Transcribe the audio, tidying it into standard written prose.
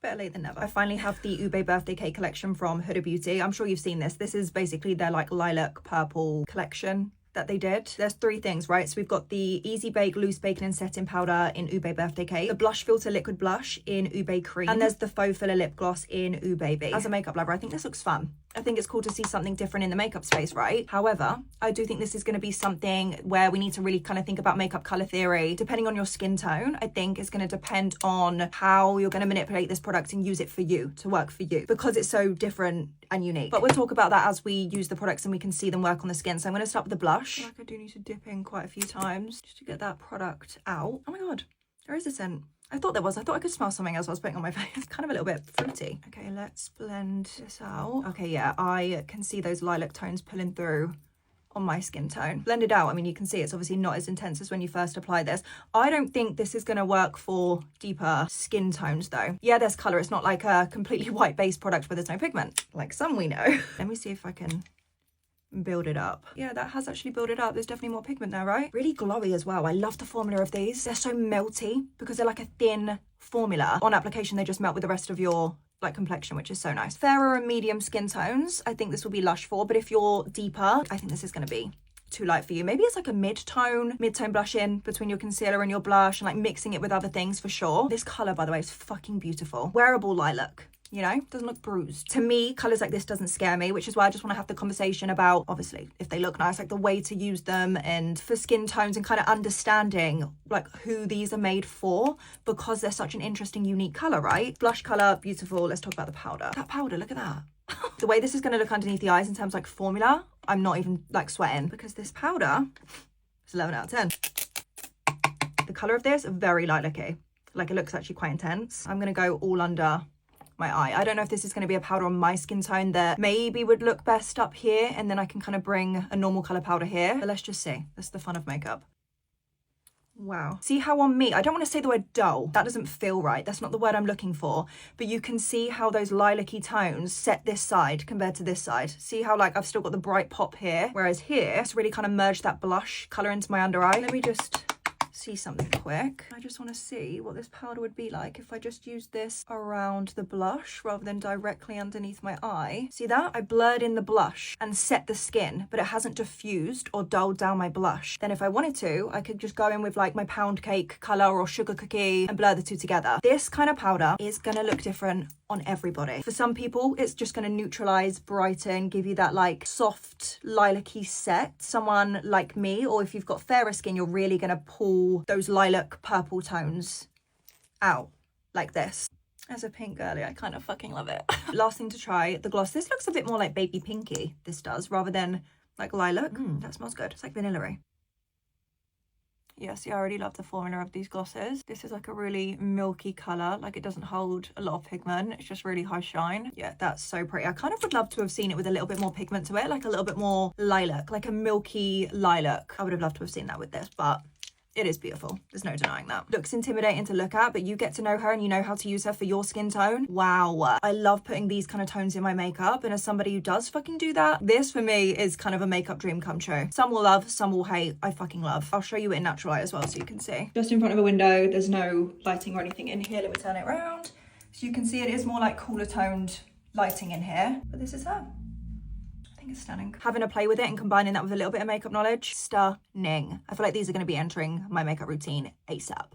Better late than never. I finally have the Ube birthday cake collection from Huda Beauty. I'm sure you've seen this. This is basically their like lilac purple collection that they did. There's 3 things, right? So we've got the Easy Bake Loose Bacon and Setting Powder in Ube Birthday Cake, the Blush Filter Liquid Blush in Ube Cream, and there's the Faux Filler Lip Gloss in Ube Baby. As a makeup lover, I think this looks fun. I think it's cool to see something different in the makeup space, right? However, I do think this is going to be something where we need to really kind of think about makeup color theory. Depending on your skin tone, I think it's going to depend on how you're going to manipulate this product and use it for you, to work for you, because it's so different and unique. But we'll talk about that as we use the products and we can see them work on the skin. So I'm going to start with the blush. I feel like I do need to dip in quite a few times just to get that product out. Oh my God, there is a scent. I thought there was. I thought I could smell something else I was putting on my face. It's kind of a little bit fruity. Okay, let's blend this out. Okay, yeah, I can see those lilac tones pulling through on my skin tone. Blend it out. I mean, you can see it's obviously not as intense as when you first apply this. I don't think this is going to work for deeper skin tones though. Yeah, there's color. It's not like a completely white base product where there's no pigment, like some we know. Let me see if I can build it up. Yeah, that has actually built it up. There's definitely more pigment there, right? Really glowy as well. I love the formula of these. They're so melty because they're like a thin formula. On application, they just melt with the rest of your like complexion, which is so nice. Fairer and medium skin tones, I think this will be lush for, but if you're deeper, I think this is going to be too light for you. Maybe it's like a mid-tone blush in between your concealer and your blush and like mixing it with other things for sure. This color, by the way, is fucking beautiful. Wearable lilac. You know, doesn't look bruised. To me, colors like this doesn't scare me, which is why I just want to have the conversation about, obviously, if they look nice, like the way to use them and for skin tones and kind of understanding like who these are made for, because they're such an interesting, unique color, right? Blush color, beautiful. Let's talk about the powder. That powder, look at that. The way this is going to look underneath the eyes in terms of like formula, I'm not even like sweating because this powder is 11 out of 10. The color of this, very lilac-y. Like it looks actually quite intense. I'm going to go all under my eye. I don't know if this is going to be a powder on my skin tone that maybe would look best up here, and then I can kind of bring a normal color powder here, but let's just see. That's the fun of makeup. Wow. See how on me, I don't want to say the word dull. That doesn't feel right. That's not the word I'm looking for, but you can see how those lilac-y tones set this side compared to this side. See how like I've still got the bright pop here, whereas here it's really kind of merged that blush color into my under eye. Let me just see something quick. I just want to see what this powder would be like if I just used this around the blush rather than directly underneath my eye. See that? I blurred in the blush and set the skin, but it hasn't diffused or dulled down my blush. Then if I wanted to, I could just go in with like my pound cake color or sugar cookie and blur the two together. This kind of powder is gonna look different on everybody. For some people, it's just gonna neutralize, brighten, give you that like soft lilac-y set. Someone like me, or if you've got fairer skin, you're really gonna pull those lilac purple tones out like this. As a pink girly, I kind of fucking love it. Last thing to try, the gloss. This looks a bit more like baby pinky, this does, rather than like lilac. That smells good. It's like vanilla-y. Yeah, see, I already love the formula of these glosses. This is like a really milky color. Like it doesn't hold a lot of pigment. It's just really high shine. Yeah, that's so pretty. I kind of would love to have seen it with a little bit more pigment to it, like a little bit more lilac, like a milky lilac. I would have loved to have seen that with this, but it is beautiful. There's no denying that. Looks intimidating to look at, but you get to know her and you know how to use her for your skin tone. Wow. I love putting these kind of tones in my makeup. And as somebody who does fucking do that, this for me is kind of a makeup dream come true. Some will love, some will hate. I fucking love. I'll show you it in natural light as well so you can see. Just in front of a window, there's no lighting or anything in here. Let me turn it around. So you can see it is more like cooler toned lighting in here, but this is her. I think it's stunning. Having a play with it and combining that with a little bit of makeup knowledge, stunning. I feel like these are going to be entering my makeup routine ASAP.